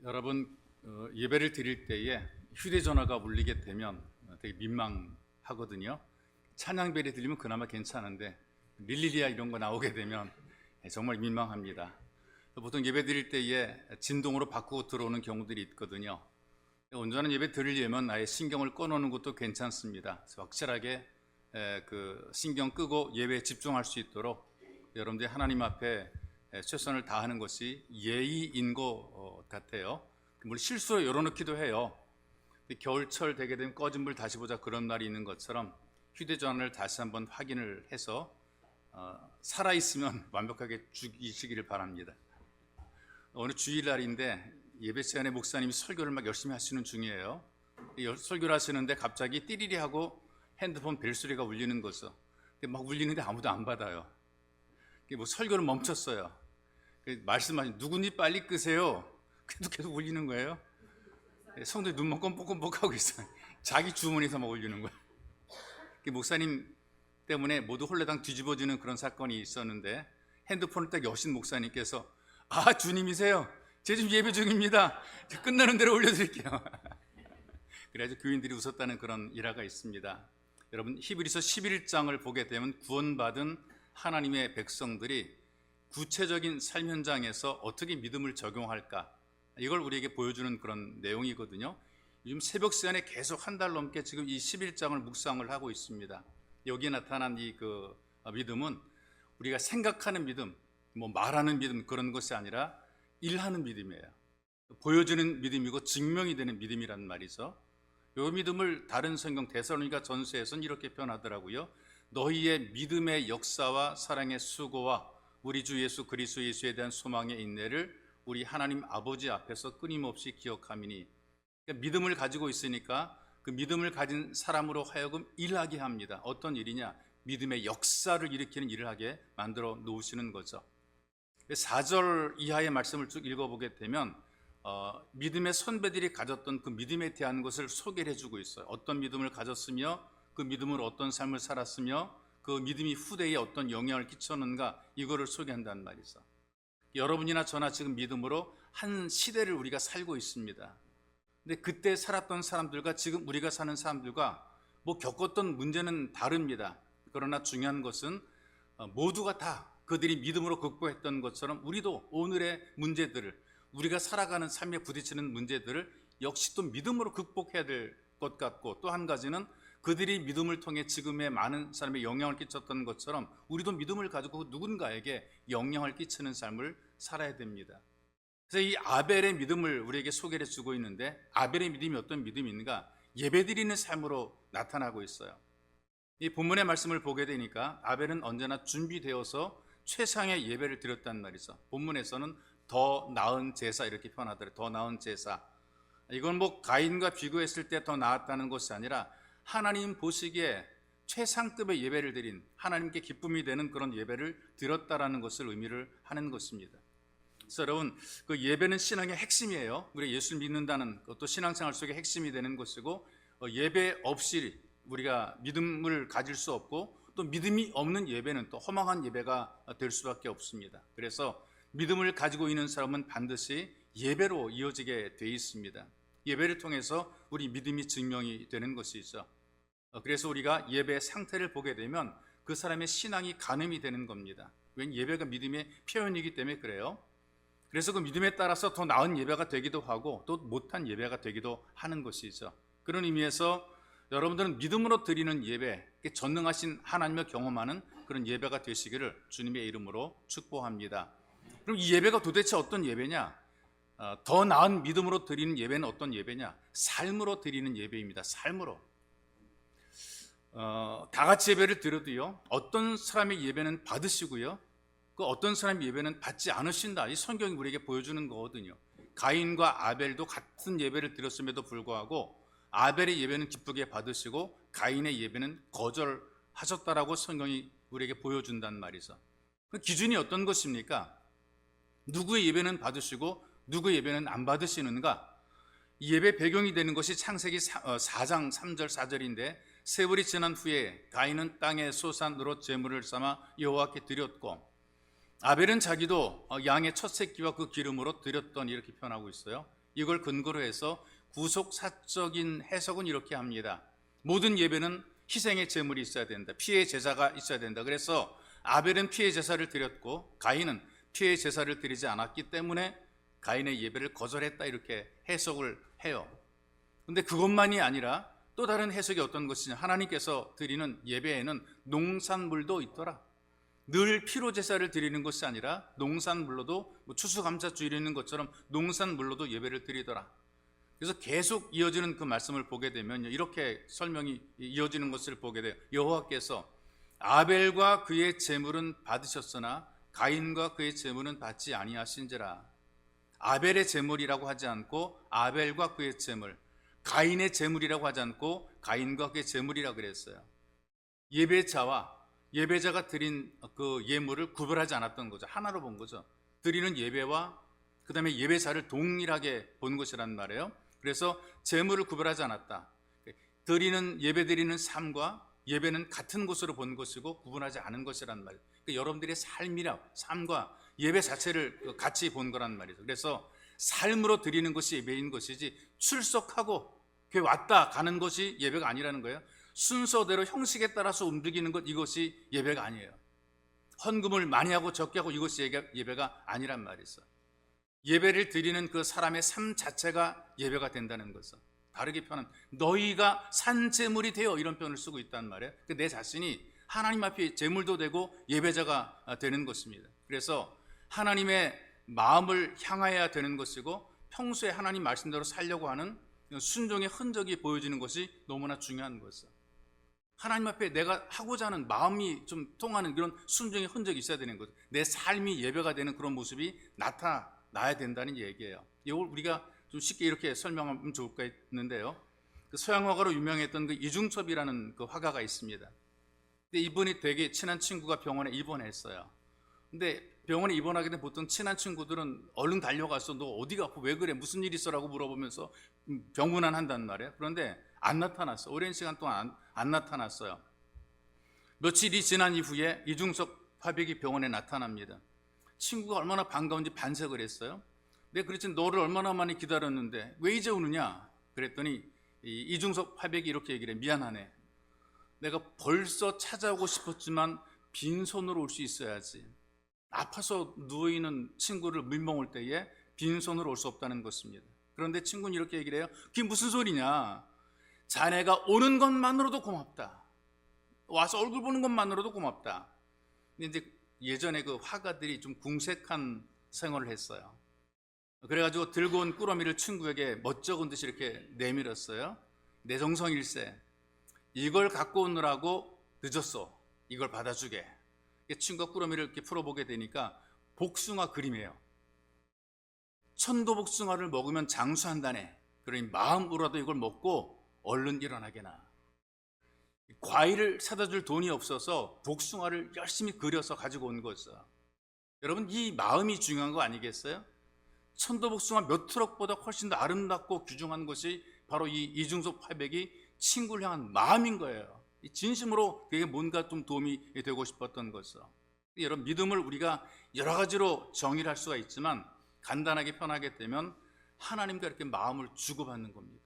여러분, 예배를 드릴 때에 휴대전화가 울리게 되면 되게 민망하거든요. 찬양벨이 들리면 그나마 괜찮은데 릴리리아 이런 거 나오게 되면 정말 민망합니다. 보통 예배 드릴 때에 진동으로 바꾸고 들어오는 경우들이 있거든요. 온전한 예배 드리려면 아예 신경을 꺼놓는 것도 괜찮습니다. 확실하게 그 신경 끄고 예배에 집중할 수 있도록 여러분들이 하나님 앞에 최선을 다하는 것이 예의인 것 같아요. 물론 실수로 열어놓기도 해요. 겨울철 되게 되면 꺼진 불 다시 보자 그런 날이 있는 것처럼 휴대전화를 다시 한번 확인을 해서 살아있으면 완벽하게 죽이시기를 바랍니다. 오늘 주일날인데 예배 시간에 목사님이 설교를 막 열심히 하시는 중이에요. 설교를 하시는데 갑자기 띠리리 하고 핸드폰 벨소리가 울리는 거죠. 막 울리는데 아무도 안 받아요. 뭐 설교를 멈췄어요. 말씀하신 누군지 빨리 끄세요. 그래도 계속 울리는 거예요. 성도들이 눈만 껌뻑껌뻑하고 있어요. 자기 주머니에서 막 울리는 거예요. 목사님 때문에 모두 홀레당 뒤집어지는 그런 사건이 있었는데 핸드폰을 딱 여신 목사님께서 주님이세요. 제 지금 예배 중입니다. 끝나는 대로 올려드릴게요. 그래서 교인들이 웃었다는 그런 일화가 있습니다. 여러분, 히브리서 11장을 보게 되면 구원받은 하나님의 백성들이 구체적인 삶 현장에서 어떻게 믿음을 적용할까, 이걸 우리에게 보여주는 그런 내용이거든요. 요즘 새벽 시간에 계속 한 달 넘게 지금 이 11장을 묵상을 하고 있습니다. 여기에 나타난 이 믿음은 우리가 생각하는 믿음, 뭐 말하는 믿음 그런 것이 아니라 일하는 믿음이에요. 보여주는 믿음이고 증명이 되는 믿음이란 말이죠. 이 믿음을 다른 성경 데살로니가 전서에서는 이렇게 표현하더라고요. 너희의 믿음의 역사와 사랑의 수고와 우리 주 예수 그리스도 예수에 대한 소망의 인내를 우리 하나님 아버지 앞에서 끊임없이 기억함이니, 그러니까 믿음을 가지고 있으니까 그 믿음을 가진 사람으로 하여금 일하게 합니다. 어떤 일이냐? 믿음의 역사를 일으키는 일을 하게 만들어 놓으시는 거죠. 4절 이하의 말씀을 쭉 읽어보게 되면 믿음의 선배들이 가졌던 그 믿음에 대한 것을 소개를 해주고 있어요. 어떤 믿음을 가졌으며 그 믿음으로 어떤 삶을 살았으며 그 믿음이 후대에 어떤 영향을 끼쳤는가, 이거를 소개한다는 말이죠. 여러분이나 저나 지금 믿음으로 한 시대를 우리가 살고 있습니다. 근데 그때 살았던 사람들과 지금 우리가 사는 사람들과 뭐 겪었던 문제는 다릅니다. 그러나 중요한 것은 모두가 다 그들이 믿음으로 극복했던 것처럼 우리도 오늘의 문제들을, 우리가 살아가는 삶에 부딪히는 문제들을 역시 또 믿음으로 극복해야 될 것 같고, 또 한 가지는 그들이 믿음을 통해 지금의 많은 사람에 영향을 끼쳤던 것처럼 우리도 믿음을 가지고 누군가에게 영향을 끼치는 삶을 살아야 됩니다. 그래서 이 아벨의 믿음을 우리에게 소개를 해주고 있는데, 아벨의 믿음이 어떤 믿음인가? 예배드리는 삶으로 나타나고 있어요. 이 본문의 말씀을 보게 되니까 아벨은 언제나 준비되어서 최상의 예배를 드렸단 말이죠. 본문에서는 더 나은 제사 이렇게 표현하더래요. 더 나은 제사. 이건 뭐 가인과 비교했을 때 더 나았다는 것이 아니라 하나님 보시기에 최상급의 예배를 드린, 하나님께 기쁨이 되는 그런 예배를 드렸다라는 것을 의미를 하는 것입니다. 그래서 여러분, 그 예배는 신앙의 핵심이에요. 우리가 예수를 믿는다는 것도 신앙생활 속의 핵심이 되는 것이고, 예배 없이 우리가 믿음을 가질 수 없고, 또 믿음이 없는 예배는 또 허망한 예배가 될 수밖에 없습니다. 그래서 믿음을 가지고 있는 사람은 반드시 예배로 이어지게 돼 있습니다. 예배를 통해서 우리 믿음이 증명이 되는 것이죠. 그래서 우리가 예배의 상태를 보게 되면 그 사람의 신앙이 가늠이 되는 겁니다. 왜냐하면 예배가 믿음의 표현이기 때문에 그래요. 그래서 그 믿음에 따라서 더 나은 예배가 되기도 하고 또 못한 예배가 되기도 하는 것이죠. 그런 의미에서 여러분들은 믿음으로 드리는 예배, 전능하신 하나님을 경험하는 그런 예배가 되시기를 주님의 이름으로 축복합니다. 그럼 이 예배가 도대체 어떤 예배냐? 더 나은 믿음으로 드리는 예배는 어떤 예배냐? 삶으로 드리는 예배입니다. 삶으로. 다 같이 예배를 드려도요, 어떤 사람의 예배는 받으시고요, 그 어떤 사람의 예배는 받지 않으신다. 이 성경이 우리에게 보여주는 거거든요. 가인과 아벨도 같은 예배를 드렸음에도 불구하고 아벨의 예배는 기쁘게 받으시고 가인의 예배는 거절하셨다라고 성경이 우리에게 보여준단 말이죠. 그 기준이 어떤 것입니까? 누구의 예배는 받으시고 누구의 예배는 안 받으시는가? 이 예배 배경이 되는 것이 창세기 4장 3절 4절인데, 세월이 지난 후에 가인은 땅의 소산으로 제물을 삼아 여호와께 드렸고 아벨은 자기도 양의 첫 새끼와 그 기름으로 드렸던, 이렇게 표현하고 있어요. 이걸 근거로 해서 구속사적인 해석은 이렇게 합니다. 모든 예배는 희생의 제물이 있어야 된다. 피의 제사가 있어야 된다. 그래서 아벨은 피의 제사를 드렸고 가인은 피의 제사를 드리지 않았기 때문에 가인의 예배를 거절했다, 이렇게 해석을 해요. 근데 그것만이 아니라 또 다른 해석이 어떤 것이냐, 하나님께서 드리는 예배에는 농산물도 있더라. 늘 피로 제사를 드리는 것이 아니라 농산물로도, 추수감사 주일이 있는 것처럼 농산물로도 예배를 드리더라. 그래서 계속 이어지는 그 말씀을 보게 되면 이렇게 설명이 이어지는 것을 보게 돼요. 여호와께서 아벨과 그의 제물은 받으셨으나 가인과 그의 제물은 받지 아니하신지라. 아벨의 제물이라고 하지 않고 아벨과 그의 제물, 가인의 제물이라고 하지 않고 가인과 그의 제물이라고 그랬어요. 예배자와 예배자가 드린 그 예물을 구별하지 않았던 거죠. 하나로 본 거죠. 드리는 예배와 그 다음에 예배자를 동일하게 본 것이란 말이에요. 그래서 제물을 구별하지 않았다. 드리는 예배 드리는 삶과 예배는 같은 것으로 본 것이고 구분하지 않은 것이란 말이에요. 그러니까 여러분들의 삶과 예배 자체를 같이 본 거란 말이죠. 그래서 삶으로 드리는 것이 예배인 것이지 출석하고 교회 왔다 가는 것이 예배가 아니라는 거예요. 순서대로 형식에 따라서 움직이는 것, 이것이 예배가 아니에요. 헌금을 많이 하고 적게 하고 이것이 예배가 아니란 말이죠. 예배를 드리는 그 사람의 삶 자체가 예배가 된다는 것은, 다르게 표현하면 너희가 산 제물이 되어, 이런 표현을 쓰고 있단 말이에요. 내 자신이 하나님 앞에 제물도 되고 예배자가 되는 것입니다. 그래서 하나님의 마음을 향하여야 되는 것이고 평소에 하나님 말씀대로 살려고 하는 순종의 흔적이 보여지는 것이 너무나 중요한 것이죠. 하나님 앞에 내가 하고자 하는 마음이 좀 통하는 그런 순종의 흔적이 있어야 되는 거죠. 내 삶이 예배가 되는 그런 모습이 나타나야 된다는 얘기예요. 이걸 우리가 좀 쉽게 이렇게 설명하면 좋을까 했는데요. 그 서양 화가로 유명했던 그 이중섭이라는 그 화가가 있습니다. 근데 이분이 되게 친한 친구가 병원에 입원했어요. 근데 병원에 입원하게 되면 보통 친한 친구들은 얼른 달려가서 너 어디가 아프고 왜 그래, 무슨 일 있어라고 물어보면서 병문안 한단 말이에요. 그런데 안 나타났어. 오랜 시간 동안 안 나타났어요. 며칠이 지난 이후에 이중섭 화백이 병원에 나타납니다. 친구가 얼마나 반가운지 반색을 했어요. 내가 그랬지, 너를 얼마나 많이 기다렸는데 왜 이제 오느냐 그랬더니 이중섭 화백이 이렇게 얘기를 해. 미안하네, 내가 벌써 찾아오고 싶었지만 빈손으로 올 수 있어야지. 아파서 누워있는 친구를 물먹을 때에 빈손으로 올 수 없다는 것입니다. 그런데 친구는 이렇게 얘기를 해요. 그게 무슨 소리냐, 자네가 오는 것만으로도 고맙다, 와서 얼굴 보는 것만으로도 고맙다. 근데 이제 예전에 그 화가들이 좀 궁색한 생활을 했어요. 그래가지고 들고 온 꾸러미를 친구에게 멋쩍은 듯이 이렇게 내밀었어요. 내 정성일세, 이걸 갖고 오느라고 늦었어, 이걸 받아주게. 친구가 꾸러미를 이렇게 풀어보게 되니까 복숭아 그림이에요. 천도복숭아를 먹으면 장수한다네. 그러니 마음으로라도 이걸 먹고 얼른 일어나게나. 과일을 사다 줄 돈이 없어서 복숭아를 열심히 그려서 가지고 온 거죠. 여러분, 이 마음이 중요한 거 아니겠어요? 천도복숭아 몇 트럭보다 훨씬 더 아름답고 귀중한 것이 바로 이 이중섭 화백이 친구를 향한 마음인 거예요. 진심으로 그게 뭔가 좀 도움이 되고 싶었던 것이죠. 여러분, 믿음을 우리가 여러 가지로 정의를 할 수가 있지만 간단하게 편하게 되면 하나님과 이렇게 마음을 주고받는 겁니다.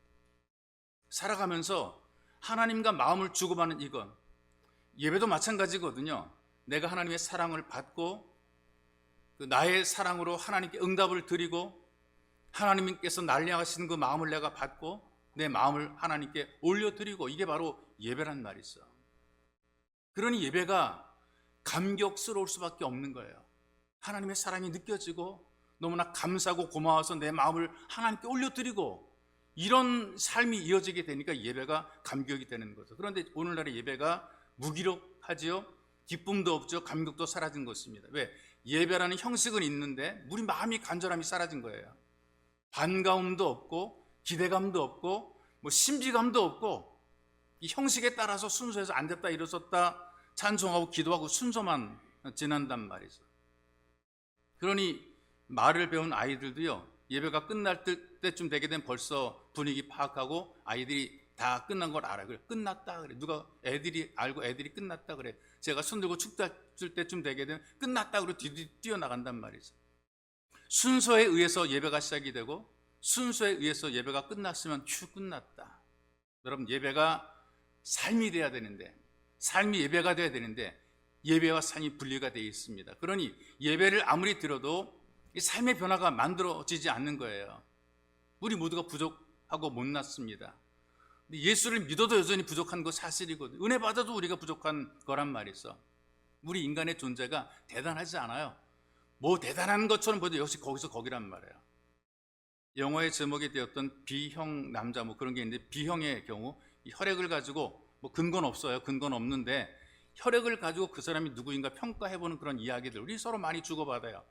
살아가면서 하나님과 마음을 주고받는 이건, 예배도 마찬가지거든요. 내가 하나님의 사랑을 받고 그 나의 사랑으로 하나님께 응답을 드리고 하나님께서 날 향하시는 그 마음을 내가 받고 내 마음을 하나님께 올려드리고, 이게 바로 예배란 말이죠. 그러니 예배가 감격스러울 수밖에 없는 거예요. 하나님의 사랑이 느껴지고 너무나 감사하고 고마워서 내 마음을 하나님께 올려드리고, 이런 삶이 이어지게 되니까 예배가 감격이 되는 거죠. 그런데 오늘날의 예배가 무기력하지요. 기쁨도 없죠. 감격도 사라진 것입니다. 왜? 예배라는 형식은 있는데 우리 마음이 간절함이 사라진 거예요. 반가움도 없고 기대감도 없고 신비감도 없고, 이 형식에 따라서 순서에서 앉았다 일어섰다 찬송하고 기도하고 순서만 지난단 말이죠. 그러니 말을 배운 아이들도요, 예배가 끝날 때쯤 되게 되면 벌써 분위기 파악하고 아이들이 다 끝난 걸 알아요. 그래, 끝났다 그래. 누가 애들이 알고 애들이 끝났다 그래. 제가 손 들고 축달 때쯤 되게 되면 끝났다 그러고 뛰어나간단 말이죠. 순서에 의해서 예배가 시작이 되고 순서에 의해서 예배가 끝났으면 끝났다. 여러분, 예배가 삶이 돼야 되는데, 삶이 예배가 돼야 되는데 예배와 삶이 분리가 되어 있습니다. 그러니 예배를 아무리 드려도 이 삶의 변화가 만들어지지 않는 거예요. 우리 모두가 부족하고 못났습니다. 예수를 믿어도 여전히 부족한 거 사실이거든요. 은혜 받아도 우리가 부족한 거란 말이죠. 우리 인간의 존재가 대단하지 않아요. 뭐 대단한 것처럼 보여도 역시 거기서 거기란 말이에요. 영화의 제목이 되었던 B형 남자 뭐 그런 게 있는데, B형의 경우 이 혈액을 가지고 뭐 근거는 없어요. 근거는 없는데 혈액을 가지고 그 사람이 누구인가 평가해보는 그런 이야기들 우리 서로 많이 주고받아요.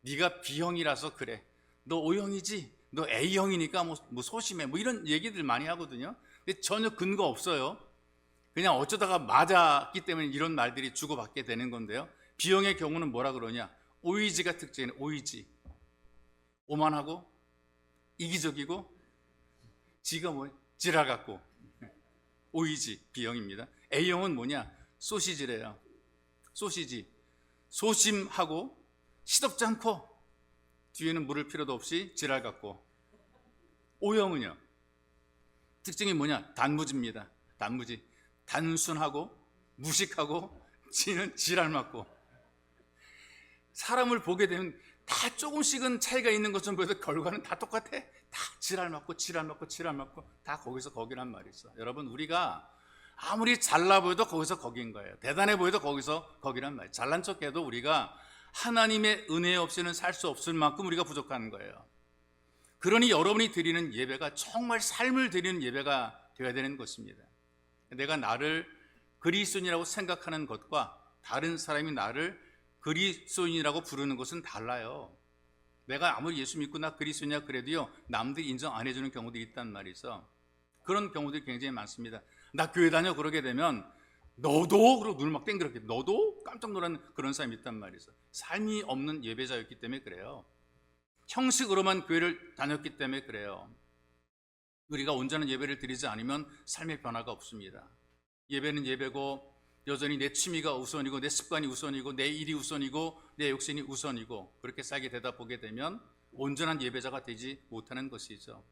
네가 B형이라서 그래, 너 O형이지, 너 A형이니까 뭐 소심해, 뭐 이런 얘기들 많이 하거든요. 근데 전혀 근거 없어요. 그냥 어쩌다가 맞았기 때문에 이런 말들이 주고받게 되는 건데요. B형의 경우는 뭐라 그러냐, 오이지가 특징이에요. 오이지, 오만하고 이기적이고 지가 뭐 지랄 같고, 오이지 B형입니다. A형은 뭐냐, 소시지래요. 소시지, 소심하고 시덥지 않고 뒤에는 물을 필요도 없이 지랄 같고. O형은요, 특징이 뭐냐, 단무지입니다. 단무지, 단순하고 무식하고 지는 지랄 맞고. 사람을 보게 되면 다 조금씩은 차이가 있는 것처럼 보여도 결과는 다 똑같아. 다 지랄 맞고 지랄 맞고 지랄 맞고 다 거기서 거기란 말이 있어. 여러분, 우리가 아무리 잘나 보여도 거기서 거기인 거예요. 대단해 보여도 거기서 거기란 말이에요. 잘난 척해도 우리가 하나님의 은혜 없이는 살 수 없을 만큼 우리가 부족한 거예요. 그러니 여러분이 드리는 예배가 정말 삶을 드리는 예배가 되어야 되는 것입니다. 내가 나를 그리스도인이라고 생각하는 것과 다른 사람이 나를 그리스도인이라고 부르는 것은 달라요. 내가 아무리 예수 믿고 나 그리스도인이야 그래도요, 남들이 인정 안 해주는 경우도 있단 말이죠. 그런 경우들이 굉장히 많습니다. 나 교회 다녀 그러게 되면 너도? 그러고 눈을 막 땡그랗게, 너도? 깜짝 놀라는 그런 사람이 있단 말이죠. 삶이 없는 예배자였기 때문에 그래요. 형식으로만 교회를 다녔기 때문에 그래요. 우리가 온전한 예배를 드리지 않으면 삶의 변화가 없습니다. 예배는 예배고 여전히 내 취미가 우선이고 내 습관이 우선이고 내 일이 우선이고 내 욕심이 우선이고, 그렇게 살게 되다 보게 되면 온전한 예배자가 되지 못하는 것이죠.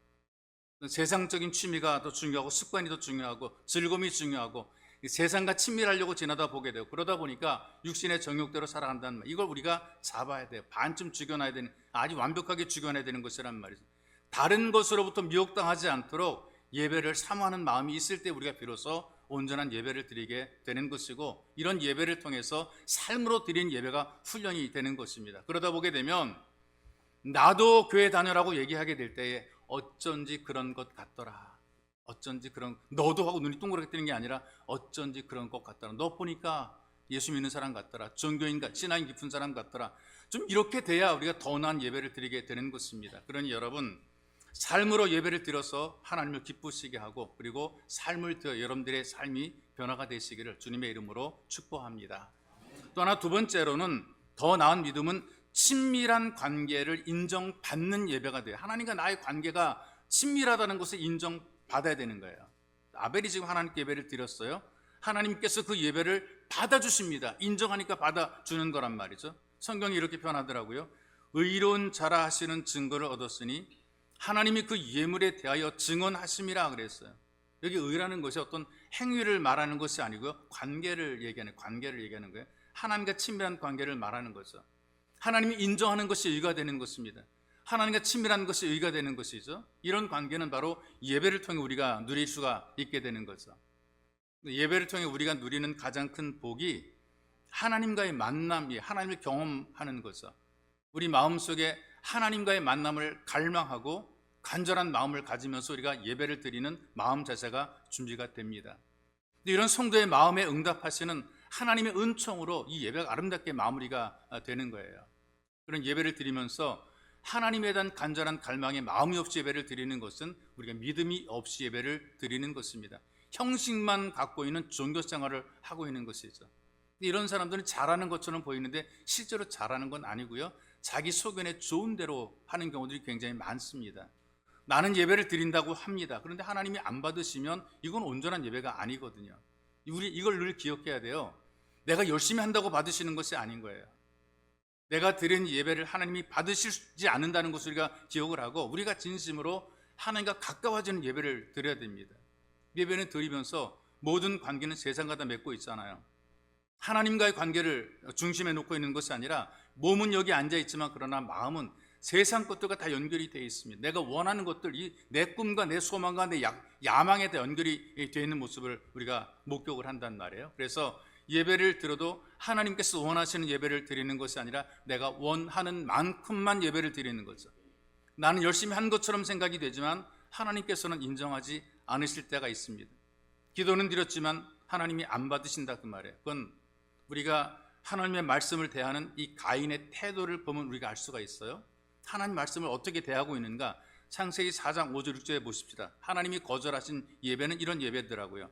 세상적인 취미가 더 중요하고 습관이 더 중요하고 즐거움이 중요하고 세상과 친밀하려고 지나다 보게 되고, 그러다 보니까 육신의 정욕대로 살아간다는 말, 이걸 우리가 잡아야 돼요. 반쯤 죽여놔야 되는, 아주 완벽하게 죽여놔야 되는 것이란 말이죠. 다른 것으로부터 미혹당하지 않도록 예배를 사모하는 마음이 있을 때 우리가 비로소 온전한 예배를 드리게 되는 것이고, 이런 예배를 통해서 삶으로 드린 예배가 훈련이 되는 것입니다. 그러다 보게 되면 나도 교회 다녀라고 얘기하게 될 때에 어쩐지 그런 것 같더라, 어쩐지 그런, 너도 하고 눈이 동그랗게 뜨는 게 아니라 어쩐지 그런 것 같더라, 너 보니까 예수 믿는 사람 같더라, 종교인 같, 신앙이 깊은 사람 같더라, 좀 이렇게 돼야 우리가 더 나은 예배를 드리게 되는 것입니다. 그러니 여러분, 삶으로 예배를 드려서 하나님을 기쁘시게 하고, 그리고 삶을 드려 여러분들의 삶이 변화가 되시기를 주님의 이름으로 축복합니다. 또 하나, 두 번째로는 더 나은 믿음은 친밀한 관계를 인정받는 예배가 돼요. 하나님과 나의 관계가 친밀하다는 것을 인정받아야 되는 거예요. 아벨이 지금 하나님께 예배를 드렸어요. 하나님께서 그 예배를 받아주십니다. 인정하니까 받아주는 거란 말이죠. 성경이 이렇게 표현하더라고요. 의로운 자라 하시는 증거를 얻었으니 하나님이 그 예물에 대하여 증언하심이라 그랬어요. 여기 의라는 것이 어떤 행위를 말하는 것이 아니고요, 관계를 얘기하는 거예요. 하나님과 친밀한 관계를 말하는 거죠. 하나님이 인정하는 것이 의가 되는 것입니다. 하나님과 친밀한 것이 의가 되는 것이죠. 이런 관계는 바로 예배를 통해 우리가 누릴 수가 있게 되는 거죠. 예배를 통해 우리가 누리는 가장 큰 복이 하나님과의 만남이, 하나님을 경험하는 거죠. 우리 마음속에 하나님과의 만남을 갈망하고 간절한 마음을 가지면서 우리가 예배를 드리는 마음 자세가 준비가 됩니다. 이런 성도의 마음에 응답하시는 하나님의 은총으로 이 예배가 아름답게 마무리가 되는 거예요. 그런 예배를 드리면서 하나님에 대한 간절한 갈망에 마음이 없이 예배를 드리는 것은 우리가 믿음이 없이 예배를 드리는 것입니다. 형식만 갖고 있는 종교 생활을 하고 있는 것이죠. 이런 사람들은 잘하는 것처럼 보이는데 실제로 잘하는 건 아니고요, 자기 소견에 좋은 대로 하는 경우들이 굉장히 많습니다. 나는 예배를 드린다고 합니다. 그런데 하나님이 안 받으시면 이건 온전한 예배가 아니거든요. 우리 이걸 늘 기억해야 돼요. 내가 열심히 한다고 받으시는 것이 아닌 거예요. 내가 드린 예배를 하나님이 받으시지 않는다는 것을 우리가 기억을 하고 우리가 진심으로 하나님과 가까워지는 예배를 드려야 됩니다. 예배는 드리면서 모든 관계는 세상과 다 맺고 있잖아요. 하나님과의 관계를 중심에 놓고 있는 것이 아니라 몸은 여기 앉아 있지만 그러나 마음은 세상 것들과 다 연결이 되어 있습니다. 내가 원하는 것들, 내 꿈과 내 소망과 내 야망에 다 연결이 되어 있는 모습을 우리가 목격을 한단 말이에요. 그래서 예배를 드려도 하나님께서 원하시는 예배를 드리는 것이 아니라 내가 원하는 만큼만 예배를 드리는 거죠. 나는 열심히 한 것처럼 생각이 되지만 하나님께서는 인정하지 않으실 때가 있습니다. 기도는 드렸지만 하나님이 안 받으신다 그 말이에요. 그건 우리가 하나님의 말씀을 대하는 이 가인의 태도를 보면 우리가 알 수가 있어요. 하나님 말씀을 어떻게 대하고 있는가? 창세기 4장 5절 6절에 보십시다. 하나님이 거절하신 예배는 이런 예배더라고요.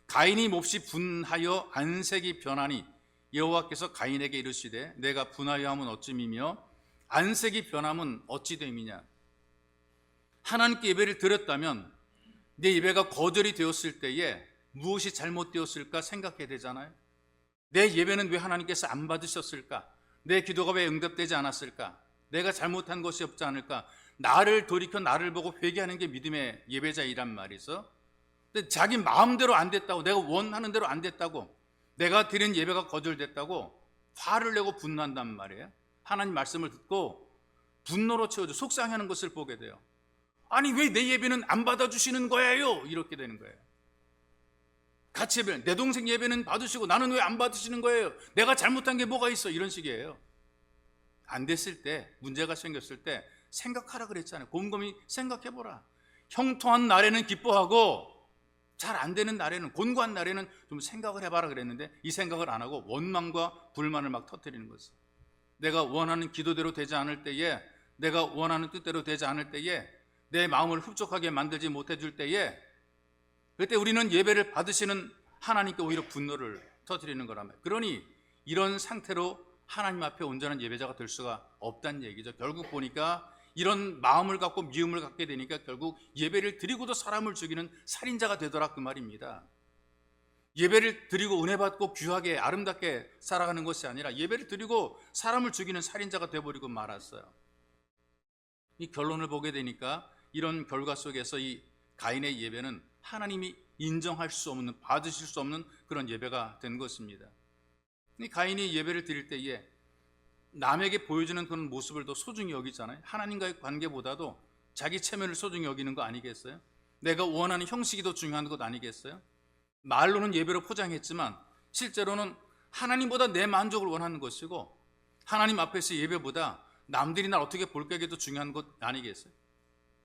가인이 몹시 분하여 안색이 변하니 여호와께서 가인에게 이르시되 내가 분하여 함은 어찌미며 안색이 변함은 어찌 됨이냐. 하나님께 예배를 드렸다면 내 예배가 거절이 되었을 때에 무엇이 잘못되었을까 생각해야 되잖아요. 내 예배는 왜 하나님께서 안 받으셨을까? 내 기도가 왜 응답되지 않았을까? 내가 잘못한 것이 없지 않을까? 나를 돌이켜 나를 보고 회개하는 게 믿음의 예배자이란 말이죠. 근데 자기 마음대로 안 됐다고, 내가 원하는 대로 안 됐다고, 내가 드린 예배가 거절됐다고 화를 내고 분노한단 말이에요. 하나님 말씀을 듣고 분노로 채워져 속상해하는 것을 보게 돼요. 아니 왜 내 예배는 안 받아주시는 거예요? 이렇게 되는 거예요. 같이 예배, 내 동생 예배는 받으시고 나는 왜 안 받으시는 거예요? 내가 잘못한 게 뭐가 있어? 이런 식이에요. 안 됐을 때, 문제가 생겼을 때 생각하라 그랬잖아요. 곰곰이 생각해보라. 형통한 날에는 기뻐하고 잘 안 되는 날에는, 곤고한 날에는 좀 생각을 해봐라 그랬는데 이 생각을 안 하고 원망과 불만을 막 터뜨리는 거죠. 내가 원하는 기도대로 되지 않을 때에, 내가 원하는 뜻대로 되지 않을 때에, 내 마음을 흡족하게 만들지 못해 줄 때에, 그때 우리는 예배를 받으시는 하나님께 오히려 분노를 터뜨리는 거라면, 그러니 이런 상태로 하나님 앞에 온전한 예배자가 될 수가 없다는 얘기죠. 결국 보니까 이런 마음을 갖고 미움을 갖게 되니까 결국 예배를 드리고도 사람을 죽이는 살인자가 되더라 그 말입니다. 예배를 드리고 은혜 받고 귀하게 아름답게 살아가는 것이 아니라 예배를 드리고 사람을 죽이는 살인자가 되어버리고 말았어요. 이 결론을 보게 되니까 이런 결과 속에서 이 가인의 예배는 하나님이 인정할 수 없는, 받으실 수 없는 그런 예배가 된 것입니다. 이 가인이 예배를 드릴 때에 남에게 보여주는 그런 모습을 더 소중히 여기잖아요. 하나님과의 관계보다도 자기 체면을 소중히 여기는 거 아니겠어요? 내가 원하는 형식이 더 중요한 것 아니겠어요? 말로는 예배로 포장했지만 실제로는 하나님보다 내 만족을 원하는 것이고 하나님 앞에서 예배보다 남들이 날 어떻게 볼 거에 더 중요한 것 아니겠어요?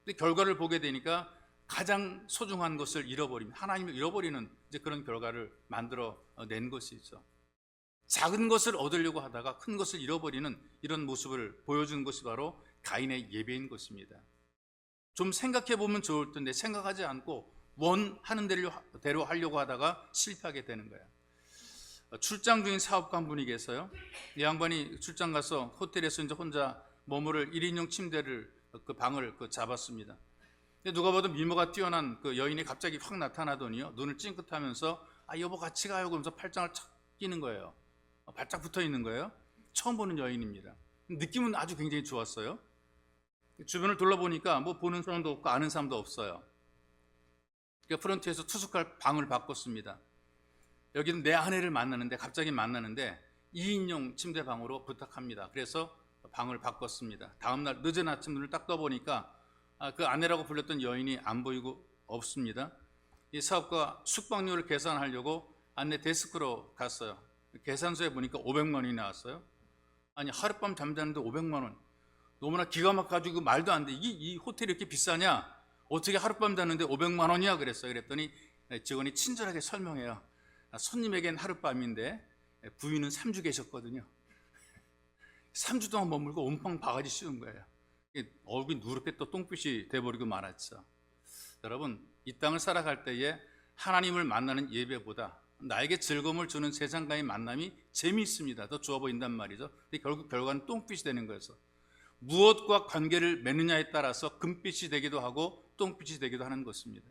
근데 결과를 보게 되니까 가장 소중한 것을 잃어버리면, 하나님을 잃어버리는 이제 그런 결과를 만들어 낸 것이죠. 작은 것을 얻으려고 하다가 큰 것을 잃어버리는 이런 모습을 보여주는 것이 바로 가인의 예배인 것입니다. 좀 생각해 보면 좋을 텐데 생각하지 않고 원하는 대로 하려고 하다가 실패하게 되는 거예요. 출장 중인 사업가 한 분이 계세요. 이 양반이 출장 가서 호텔에서 이제 혼자 머무를 1인용 침대를, 그 방을 잡았습니다. 누가 봐도 미모가 뛰어난 그 여인이 갑자기 확 나타나더니요, 눈을 찡긋하면서 여보 같이 가요 그러면서 팔짱을 착 끼는 거예요. 바짝 붙어 있는 거예요. 처음 보는 여인입니다. 느낌은 아주 굉장히 좋았어요. 주변을 둘러보니까 뭐 보는 사람도 없고 아는 사람도 없어요. 그러니까 프런트에서 투숙할 방을 바꿨습니다. 여기는 내 아내를 만나는데, 갑자기 만나는데 2인용 침대 방으로 부탁합니다. 그래서 방을 바꿨습니다. 다음날 늦은 아침 눈을 딱 떠보니까 그 아내라고 불렸던 여인이 안 보이고 없습니다. 이 사업가 숙박료를 계산하려고 안내 데스크로 갔어요. 계산서에 보니까 500만 원이 나왔어요. 아니 하룻밤 잠자는데 500만 원, 너무나 기가 막혀가지고 말도 안 돼. 이 호텔이 이렇게 비싸냐? 어떻게 하룻밤 자는데 500만 원이야? 그랬어요. 그랬더니 직원이 친절하게 설명해요. 손님에겐 하룻밤인데 부인은 3주 계셨거든요. 3주 동안 머물고 온팡 바가지 씌운 거예요. 얼굴이 누렇게 또 똥빛이 돼버리고 말았죠. 여러분, 이 땅을 살아갈 때에 하나님을 만나는 예배보다 나에게 즐거움을 주는 세상과의 만남이 재미있습니다. 더 좋아 보인단 말이죠. 근데 결국 결과는 똥빛이 되는 거여서 무엇과 관계를 맺느냐에 따라서 금빛이 되기도 하고 똥빛이 되기도 하는 것입니다.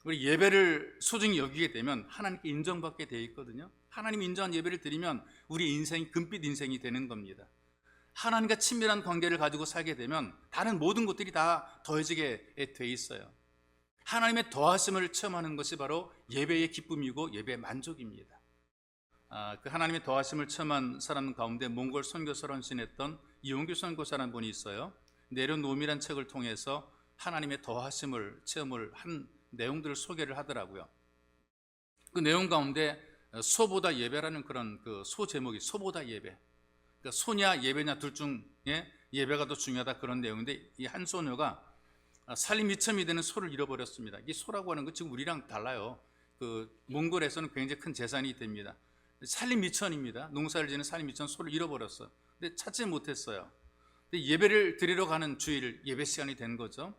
우리 예배를 소중히 여기게 되면 하나님께 인정받게 되어 있거든요. 하나님 인정한 예배를 드리면 우리 인생이 금빛 인생이 되는 겁니다. 하나님과 친밀한 관계를 가지고 살게 되면 다른 모든 것들이 다 더해지게 돼 있어요. 하나님의 더하심을 체험하는 것이 바로 예배의 기쁨이고 예배의 만족입니다. 그 하나님의 더하심을 체험한 사람 가운데 몽골 선교사로 헌신했던 이용규 선교사라는 분이 있어요. 내려놓음이란 책을 통해서 하나님의 더하심을 체험을 한 내용들을 소개를 하더라고요. 그 내용 가운데 소보다 예배라는 그런 그 소 제목이 소보다 예배. 그러니까 소냐 예배냐 둘 중에 예배가 더 중요하다 그런 내용인데, 이 한 소녀가 살림 미천이 되는 소를 잃어버렸습니다. 이 소라고 하는 건 지금 우리랑 달라요. 그 몽골에서는 굉장히 큰 재산이 됩니다. 살림 미천입니다. 농사를 지는 살림 미천 소를 잃어버렸어요. 근데 찾지 못했어요. 근데 예배를 드리러 가는 주일 예배 시간이 된 거죠.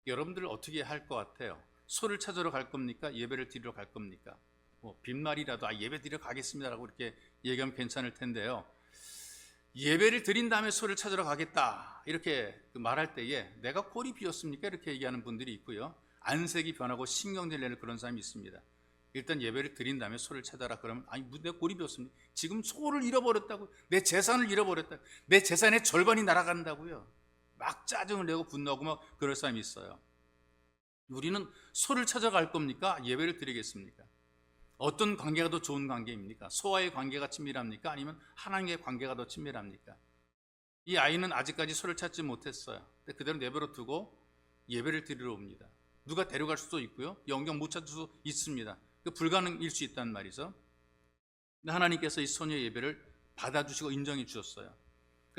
여러분들 어떻게 할 것 같아요? 소를 찾으러 갈 겁니까? 예배를 드리러 갈 겁니까? 뭐 빈말이라도 예배 드리러 가겠습니다라고 이렇게 얘기하면 괜찮을 텐데요. 예배를 드린 다음에 소를 찾으러 가겠다 이렇게 말할 때에 내가 꼴이 비었습니까? 이렇게 얘기하는 분들이 있고요. 안색이 변하고 신경질 내는 그런 사람이 있습니다. 일단 예배를 드린 다음에 소를 찾아라 그러면 아니 내 꼴이 비었습니까? 지금 소를 잃어버렸다고, 내 재산을 잃어버렸다, 내 재산의 절반이 날아간다고요. 막 짜증을 내고 분노하고 막 그럴 사람이 있어요. 우리는 소를 찾아갈 겁니까? 예배를 드리겠습니까? 어떤 관계가 더 좋은 관계입니까? 소와의 관계가 친밀합니까? 아니면 하나님의 관계가 더 친밀합니까? 이 아이는 아직까지 소를 찾지 못했어요. 근데 그대로 내버려 두고 예배를 드리러 옵니다. 누가 데려갈 수도 있고요. 영영 못 찾을 수 있습니다. 불가능일 수 있단 말이죠. 근데 하나님께서 이 소녀의 예배를 받아주시고 인정해 주셨어요.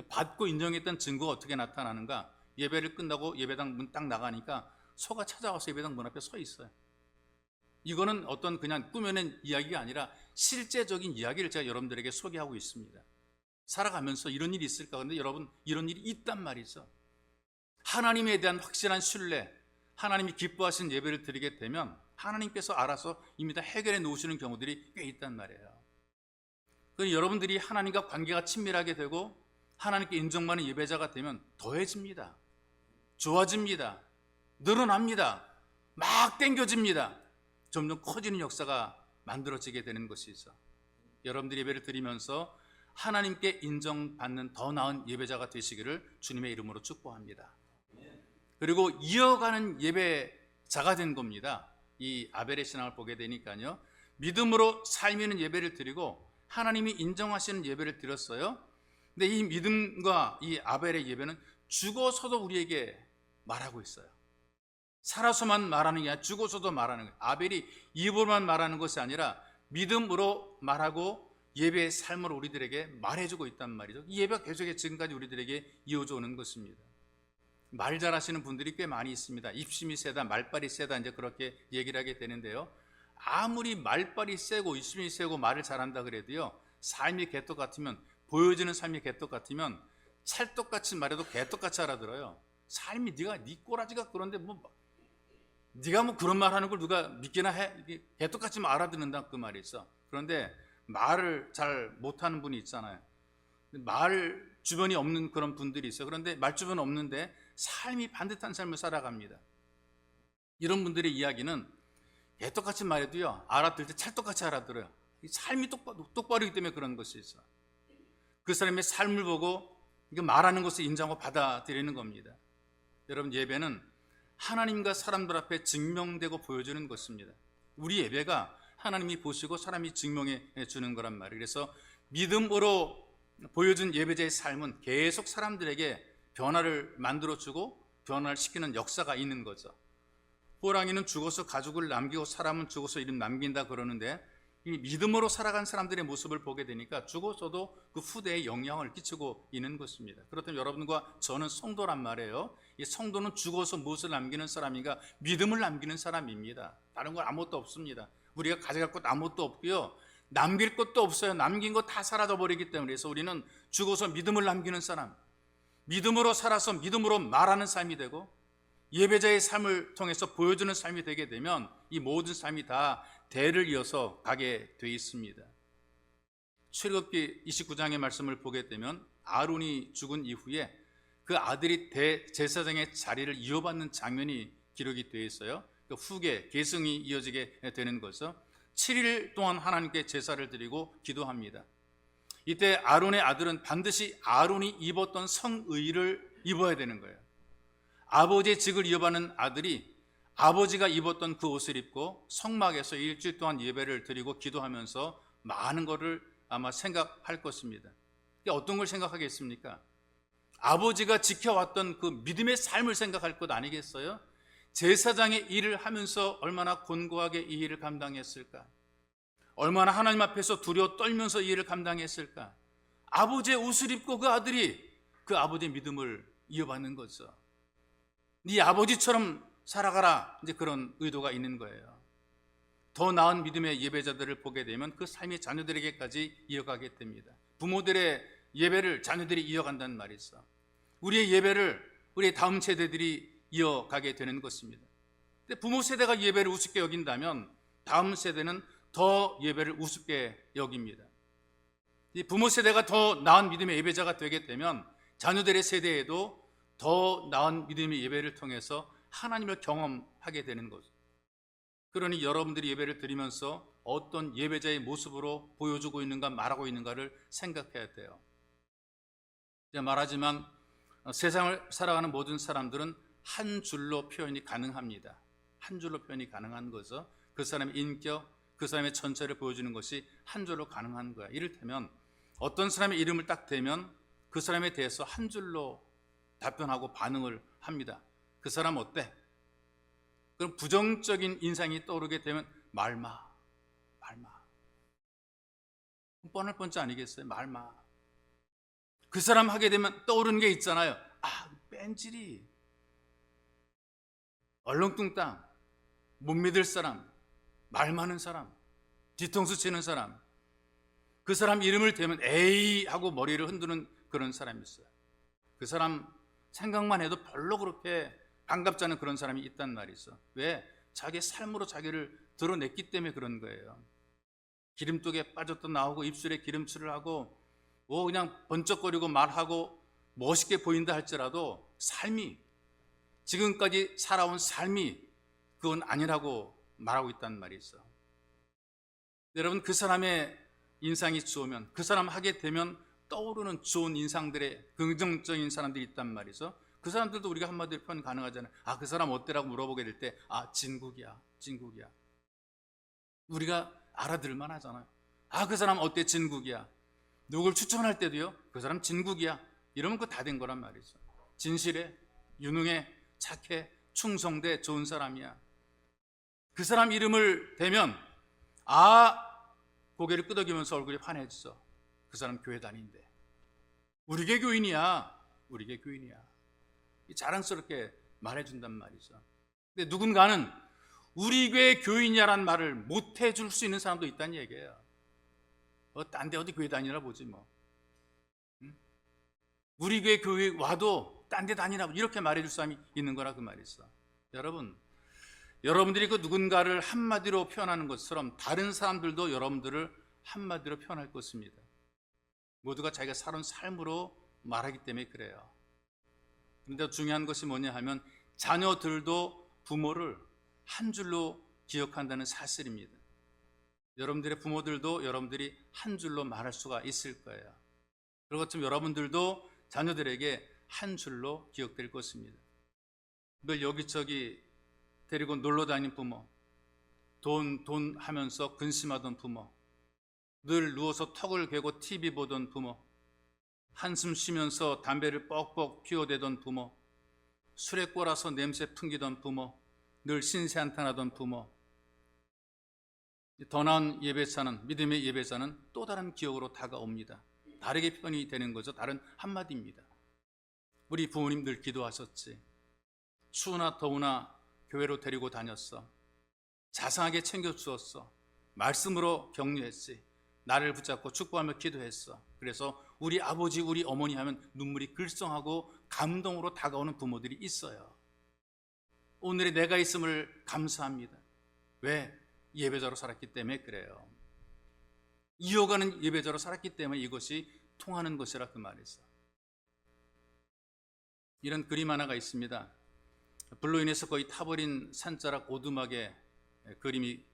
받고 인정했던 증거가 어떻게 나타나는가? 예배를 끝나고 예배당 문 딱 나가니까 소가 찾아와서 예배당 문 앞에 서 있어요. 이거는 어떤 그냥 꾸며낸 이야기가 아니라 실제적인 이야기를 제가 여러분들에게 소개하고 있습니다. 살아가면서 이런 일이 있을까? 근데 여러분, 이런 일이 있단 말이죠. 하나님에 대한 확실한 신뢰, 하나님이 기뻐하시는 예배를 드리게 되면 하나님께서 알아서 이미 다 해결해 놓으시는 경우들이 꽤 있단 말이에요. 여러분들이 하나님과 관계가 친밀하게 되고 하나님께 인정받는 예배자가 되면 더해집니다. 좋아집니다. 늘어납니다. 막 땡겨집니다. 점점 커지는 역사가 만들어지게 되는 것이죠. 여러분들이 예배를 드리면서 하나님께 인정받는 더 나은 예배자가 되시기를 주님의 이름으로 축복합니다. 그리고 이어가는 예배자가 된 겁니다. 이 아벨의 신앙을 보게 되니까요. 믿음으로 삶이 있는 예배를 드리고 하나님이 인정하시는 예배를 드렸어요. 근데 이 믿음과 이 아벨의 예배는 죽어서도 우리에게 말하고 있어요. 살아서만 말하는 게 아니라 죽어서도 말하는 거예요. 아벨이 입으로만 말하는 것이 아니라 믿음으로 말하고 예배의 삶으로 우리들에게 말해주고 있단 말이죠. 이 예배가 계속해서 지금까지 우리들에게 이어져 오는 것입니다. 말 잘하시는 분들이 꽤 많이 있습니다. 입심이 세다, 말빨이 세다 이제 그렇게 얘기를 하게 되는데요. 아무리 말빨이 세고 입심이 세고 말을 잘한다 그래도요, 삶이 개떡 같으면, 보여지는 삶이 개떡 같으면 찰떡같이 말해도 개떡같이 알아들어요. 삶이 네 꼬라지가 그런데 네가 그런 말 하는 걸 누가 믿기나 해? 개떡같이 알아듣는다 그 말이 있어. 그런데 말을 잘 못하는 분이 있잖아요. 말 주변이 없는 그런 분들이 있어요. 그런데 말 주변 없는데 삶이 반듯한 삶을 살아갑니다. 이런 분들의 이야기는 개떡같이 말해도요, 알아들 때 찰떡같이 알아들어요. 삶이 똑바르기 때문에 그런 것이 있어. 그 사람의 삶을 보고 말하는 것을 인정하고 받아들이는 겁니다. 여러분, 예배는 하나님과 사람들 앞에 증명되고 보여주는 것입니다. 우리 예배가 하나님이 보시고 사람이 증명해 주는 거란 말이에요. 그래서 믿음으로 보여준 예배자의 삶은 계속 사람들에게 변화를 만들어주고 변화를 시키는 역사가 있는 거죠. 호랑이는 죽어서 가죽을 남기고 사람은 죽어서 이름 남긴다 그러는데, 이 믿음으로 살아간 사람들의 모습을 보게 되니까 죽어서도 그 후대에 영향을 끼치고 있는 것입니다. 그렇다면 여러분과 저는 성도란 말이에요. 이 성도는 죽어서 무엇을 남기는 사람인가? 믿음을 남기는 사람입니다. 다른 건 아무것도 없습니다. 우리가 가져갈 것 아무것도 없고요, 남길 것도 없어요. 남긴 거 다 사라져버리기 때문에. 그래서 우리는 죽어서 믿음을 남기는 사람, 믿음으로 살아서 믿음으로 말하는 삶이 되고 예배자의 삶을 통해서 보여주는 삶이 되게 되면 이 모든 삶이 다 대를 이어서 가게 돼 있습니다. 출애굽기 29장의 말씀을 보게 되면 아론이 죽은 이후에 그 아들이 대제사장의 자리를 이어받는 장면이 기록이 되어 있어요. 그 후계 계승이 이어지게 되는 거죠. 7일 동안 하나님께 제사를 드리고 기도합니다. 이때 아론의 아들은 반드시 아론이 입었던 성의를 입어야 되는 거예요. 아버지의 직을 이어받는 아들이 아버지가 입었던 그 옷을 입고 성막에서 일주일 동안 예배를 드리고 기도하면서 많은 것을 아마 생각할 것입니다. 어떤 걸 생각하겠습니까? 아버지가 지켜왔던 그 믿음의 삶을 생각할 것 아니겠어요? 제사장의 일을 하면서 얼마나 곤고하게 이 일을 감당했을까? 얼마나 하나님 앞에서 두려워 떨면서 이 일을 감당했을까? 아버지의 옷을 입고 그 아들이 그 아버지의 믿음을 이어받는 거죠. 네 아버지처럼 살아가라, 이제 그런 의도가 있는 거예요. 더 나은 믿음의 예배자들을 보게 되면 그 삶이 자녀들에게까지 이어가게 됩니다. 부모들의 예배를 자녀들이 이어간다는 말이 있어. 우리의 예배를 우리의 다음 세대들이 이어가게 되는 것입니다. 근데 부모 세대가 예배를 우습게 여긴다면 다음 세대는 더 예배를 우습게 여깁니다. 이 부모 세대가 더 나은 믿음의 예배자가 되게 되면 자녀들의 세대에도 더 나은 믿음의 예배를 통해서 하나님을 경험하게 되는 거죠. 그러니 여러분들이 예배를 드리면서 어떤 예배자의 모습으로 보여주고 있는가 말하고 있는가를 생각해야 돼요. 말하지만 세상을 살아가는 모든 사람들은 한 줄로 표현이 가능합니다. 한 줄로 표현이 가능한 거죠. 그 사람의 인격, 그 사람의 전체를 보여주는 것이 한 줄로 가능한 거야. 이를테면 어떤 사람의 이름을 딱 대면 그 사람에 대해서 한 줄로 답변하고 반응을 합니다. 그 사람 어때? 그럼 부정적인 인상이 떠오르게 되면 말마. 뻔할 뻔치 아니겠어요? 말마. 그 사람 하게 되면 떠오르는 게 있잖아요. 뺀질이, 얼렁뚱땅, 못 믿을 사람, 말 많은 사람, 뒤통수 치는 사람. 그 사람 이름을 대면 에이 하고 머리를 흔드는 그런 사람이 있어요. 그 사람 생각만 해도 별로 그렇게 반갑지 않은 그런 사람이 있단 말이 있어. 왜? 자기의 삶으로 자기를 드러냈기 때문에 그런 거예요. 기름독에 빠졌다 나오고 입술에 기름칠을 하고 그냥 번쩍거리고 말하고 멋있게 보인다 할지라도 삶이, 지금까지 살아온 삶이 그건 아니라고 말하고 있다는 말이 있어. 여러분, 그 사람의 인상이 좋으면, 그 사람 하게 되면 떠오르는 좋은 인상들의 긍정적인 사람들이 있단 말이죠. 그 사람들도 우리가 한마디로 표현 가능하잖아요. 그 사람 어때라고 물어보게 될 때 진국이야. 우리가 알아들을만 하잖아요. 그 사람 어때? 진국이야. 누굴 추천할 때도요, 그 사람 진국이야. 이러면 그거 다 된 거란 말이죠. 진실해, 유능해, 착해, 충성돼, 좋은 사람이야. 그 사람 이름을 대면 고개를 끄덕이면서 얼굴이 환해지죠. 그 사람 교회 다닌대. 우리 교 교인이야. 자랑스럽게 말해준단 말이죠. 근데 누군가는 우리 교회 교인이야라는 말을 못 해줄 수 있는 사람도 있다는 얘기예요. 딴 데 어디 교회 다니라 보지 뭐. 우리 교회 교회 와도 딴 데 다니라고 이렇게 말해줄 사람이 있는 거라 그 말이 있어. 여러분들이 그 누군가를 한마디로 표현하는 것처럼 다른 사람들도 여러분들을 한마디로 표현할 것입니다. 모두가 자기가 살아온 삶으로 말하기 때문에 그래요. 그런데 중요한 것이 뭐냐 하면 자녀들도 부모를 한 줄로 기억한다는 사실입니다. 여러분들의 부모들도 여러분들이 한 줄로 말할 수가 있을 거예요. 그리고 좀 여러분들도 자녀들에게 한 줄로 기억될 것입니다. 늘 여기저기 데리고 놀러 다니는 부모, 돈 하면서 근심하던 부모, 늘 누워서 턱을 괴고 TV 보던 부모, 한숨 쉬면서 담배를 뻑뻑 피워대던 부모, 술에 꼬라서 냄새 풍기던 부모, 늘 신세한탄하던 부모. 더 나은 예배자는, 믿음의 예배자는 또 다른 기억으로 다가옵니다. 다르게 표현이 되는 거죠. 다른 한마디입니다. 우리 부모님 늘 기도하셨지. 추우나 더우나 교회로 데리고 다녔어. 자상하게 챙겨주었어. 말씀으로 격려했지. 나를 붙잡고 축복하며 기도했어. 그래서 우리 아버지, 우리 어머니 하면 눈물이 글썽하고 감동으로 다가오는 부모들이 있어요. 오늘의 내가 있음을 감사합니다. 왜? 예배자로 살았기 때문에 그래요. 이어가는 예배자로 살았기 때문에 이것이 통하는 것이라 그 말이죠. 이런 그림 하나가 있습니다. 불로 인해서 거의 타버린 산자락 오두막의 그림이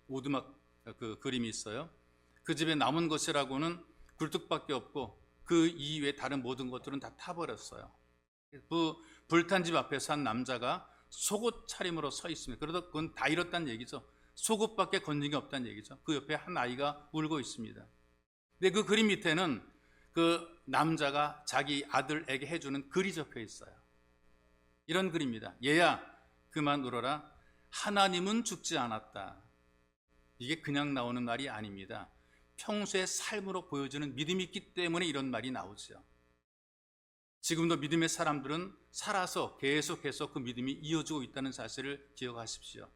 있어요. 그 집에 남은 것이라고는 굴뚝밖에 없고 그 이외에 다른 모든 것들은 다 타버렸어요. 그 불탄 집 앞에서 한 남자가 속옷 차림으로 서 있습니다. 그러다 그건 다 잃었다는 얘기죠. 속옷밖에 건진 게 없다는 얘기죠. 그 옆에 한 아이가 울고 있습니다. 근데 그 그림 밑에는 그 남자가 자기 아들에게 해주는 글이 적혀 있어요. 이런 글입니다. 얘야 그만 울어라. 하나님은 죽지 않았다. 이게 그냥 나오는 말이 아닙니다. 평소의 삶으로 보여주는 믿음이 있기 때문에 이런 말이 나오죠. 지금도 믿음의 사람들은 살아서 계속해서 그 믿음이 이어지고 있다는 사실을 기억하십시오.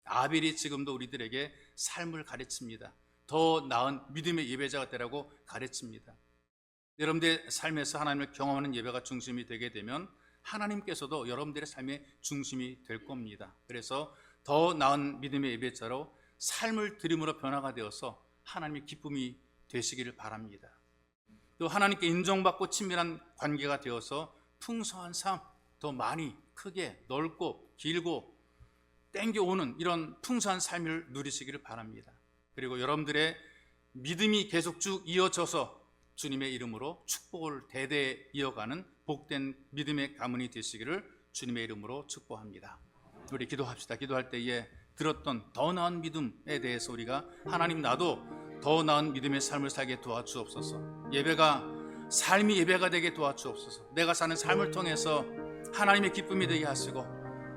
아벨이 지금도 우리들에게 삶을 가르칩니다. 더 나은 믿음의 예배자가 되라고 가르칩니다. 여러분들의 삶에서 하나님을 경험하는 예배가 중심이 되게 되면 하나님께서도 여러분들의 삶의 중심이 될 겁니다. 그래서 더 나은 믿음의 예배자로 삶을 드림으로 변화가 되어서 하나님의 기쁨이 되시기를 바랍니다. 또 하나님께 인정받고 친밀한 관계가 되어서 풍성한 삶, 더 많이 크게 넓고 길고 땡겨오는 이런 풍성한 삶을 누리시기를 바랍니다. 그리고 여러분들의 믿음이 계속 쭉 이어져서 주님의 이름으로 축복을 대대 이어가는 복된 믿음의 가문이 되시기를 주님의 이름으로 축복합니다. 우리 기도합시다. 기도할 때에 들었던 더 나은 믿음에 대해서 우리가 하나님 나도 더 나은 믿음의 삶을 살게 도와주옵소서. 예배가 삶이 예배가 되게 도와주옵소서. 내가 사는 삶을 통해서 하나님의 기쁨이 되게 하시고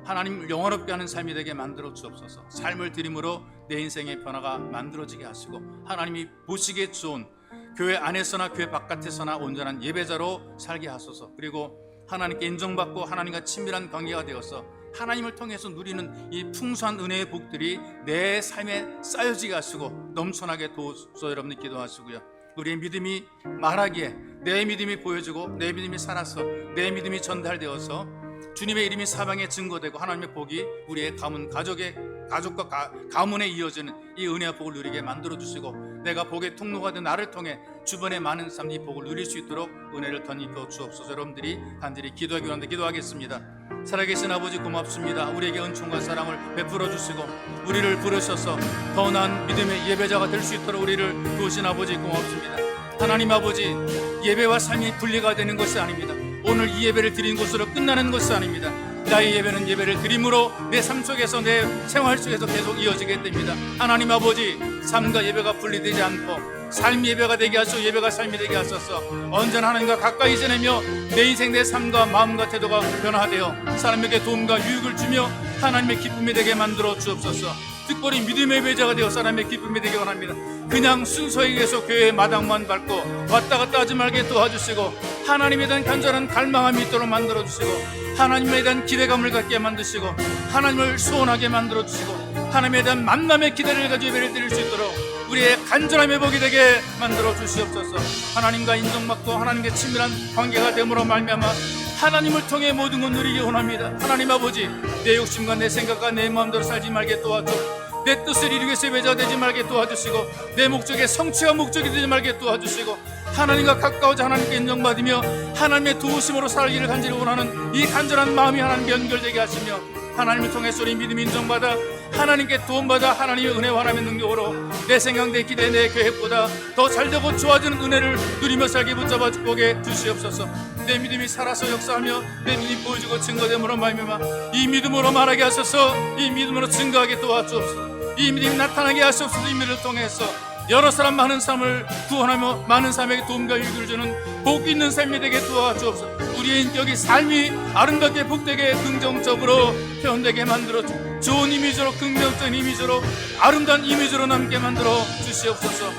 하나님을 영원롭게 하는 삶이 되게 만들어 주옵소서. 삶을 드림으로 내 인생의 변화가 만들어지게 하시고 하나님이 보시기에 좋은 교회 안에서나 교회 바깥에서나 온전한 예배자로 살게 하소서. 그리고 하나님께 인정받고 하나님과 친밀한 관계가 되어서 하나님을 통해서 누리는 이 풍성한 은혜의 복들이 내 삶에 쌓여지게 하시고 넘쳐나게 도와주소서. 여러분들 기도하시고요. 우리의 믿음이 말하기에 내 믿음이 보여지고 내 믿음이 살아서 내 믿음이 전달되어서 주님의 이름이 사방에 증거되고 하나님의 복이 우리의 가문 가족과 가문에 이어지는 이 은혜와 복을 누리게 만들어주시고 내가 복의 통로가 된 나를 통해 주변의 많은 사람들이 복을 누릴 수 있도록 은혜를 덧입혀 주옵소서. 여러분들이 간절히 기도하기 원한데 기도하겠습니다. 살아계신 아버지 고맙습니다. 우리에게 은총과 사랑을 베풀어 주시고 우리를 부르셔서 더 나은 믿음의 예배자가 될 수 있도록 우리를 부으신 아버지 고맙습니다. 하나님 아버지, 예배와 삶이 분리가 되는 것이 아닙니다. 오늘 이 예배를 드린 것으로 끝나는 것이 아닙니다. 나의 예배는 예배를 드림으로 내 삶 속에서 내 생활 속에서 계속 이어지게 됩니다. 하나님 아버지, 삶과 예배가 분리되지 않고 삶이 예배가 되게 하시고 예배가 삶이 되게 하소서. 언제나 하나님과 가까이 지내며 내 인생 내 삶과 마음과 태도가 변화되어 사람에게 도움과 유익을 주며 하나님의 기쁨이 되게 만들어 주옵소서. 특별히 믿음의 예배자가 되어 사람의 기쁨이 되게 원합니다. 그냥 순서에 계속 교회의 마당만 밟고 왔다 갔다 하지 말게 도와주시고 하나님에 대한 간절한 갈망함이 있도록 만들어주시고 하나님에 대한 기대감을 갖게 만드시고 하나님을 소원하게 만들어주시고 하나님에 대한 만남의 기대를 가지고 예배를 드릴 수 있도록 우리의 간절함의 복이 되게 만들어 주시옵소서. 하나님과 인정받고 하나님께 친밀한 관계가 됨으로 말미암아 하나님을 통해 모든 것 누리기 원합니다. 하나님 아버지, 내 욕심과 내 생각과 내 마음대로 살지 말게 도와주시고 내 뜻을 이루기 위해서 예배자가 되지 말게 도와주시고 내 목적의 성취가 목적이 되지 말게 도와주시고 하나님과 가까워져 하나님께 인정받으며 하나님의 도우심으로 살기를 간절히 원하는 이 간절한 마음이 하나님께 연결되게 하시며 하나님을 통해서 우리 믿음이 인정받아 하나님께 도움받아 하나님의 은혜와 하나님의 능력으로 내 생각, 내 기대, 내 계획보다 더 잘되고 좋아지는 은혜를 누리며 살게 붙잡아 보게 주시옵소서. 내 믿음이 살아서 역사하며 내 믿음이 보여지고 증거됨으로 말미암아 이 믿음으로 말하게 하소서. 이 믿음으로 증거하게 도와주옵소서. 이 믿음이 나타나게 하시옵소서. 이 믿음을 통해서 여러 사람 많은 삶을 구원하며 많은 사람에게 도움과 유익을 주는 복 있는 삶이 되게 도와주옵소서. 우리의 인격이 삶이 아름답게 복되게 긍정적으로 표현되게 만들어 좋은 이미지로 긍정적인 이미지로 아름다운 이미지로 남게 만들어 주시옵소서.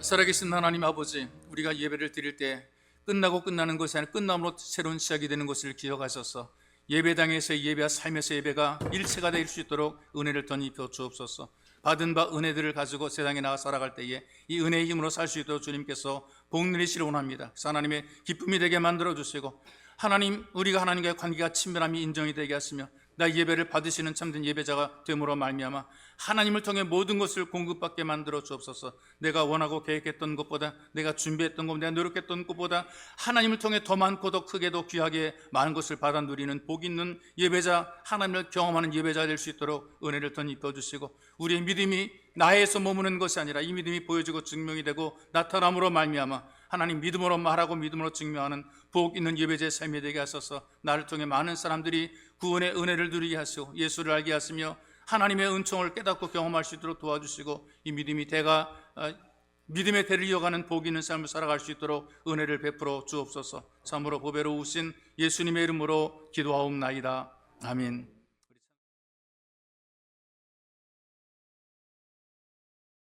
살아계신 하나님 아버지, 우리가 예배를 드릴 때 끝나고 끝나는 것이 아니라 끝남으로 새로운 시작이 되는 것을 기억하셔서 예배당에서의 예배와 삶에서의 예배가 일체가 될 수 있도록 은혜를 덧입혀 주옵소서. 받은 바 은혜들을 가지고 세상에 나가 살아갈 때에 이 은혜의 힘으로 살 수 있도록 주님께서 복 누리시길 원합니다. 그래서 하나님의 기쁨이 되게 만들어 주시고 하나님, 우리가 하나님과의 관계가 친밀함이 인정이 되게 하시며 나 예배를 받으시는 참된 예배자가 됨으로 말미암아 하나님을 통해 모든 것을 공급받게 만들어 주옵소서. 내가 원하고 계획했던 것보다, 내가 준비했던 것, 내가 노력했던 것보다 하나님을 통해 더 많고 더 크게 더 귀하게 많은 것을 받아 누리는 복 있는 예배자, 하나님을 경험하는 예배자 될 수 있도록 은혜를 더 입혀 주시고, 우리의 믿음이 나에서 머무는 것이 아니라 이 믿음이 보여지고 증명이 되고 나타남으로 말미암아 하나님 믿음으로 말하고 믿음으로 증명하는 복 있는 예배자의 삶이 되게 하소서. 나를 통해 많은 사람들이 구원의 은혜를 누리게 하시고 예수를 알게 하시며 하나님의 은총을 깨닫고 경험할 수 있도록 도와주시고, 이 믿음의 대를 이어가는 복 있는 삶을 살아갈 수 있도록 은혜를 베풀어 주옵소서. 참으로 보배로우신 예수님의 이름으로 기도하옵나이다. 아멘.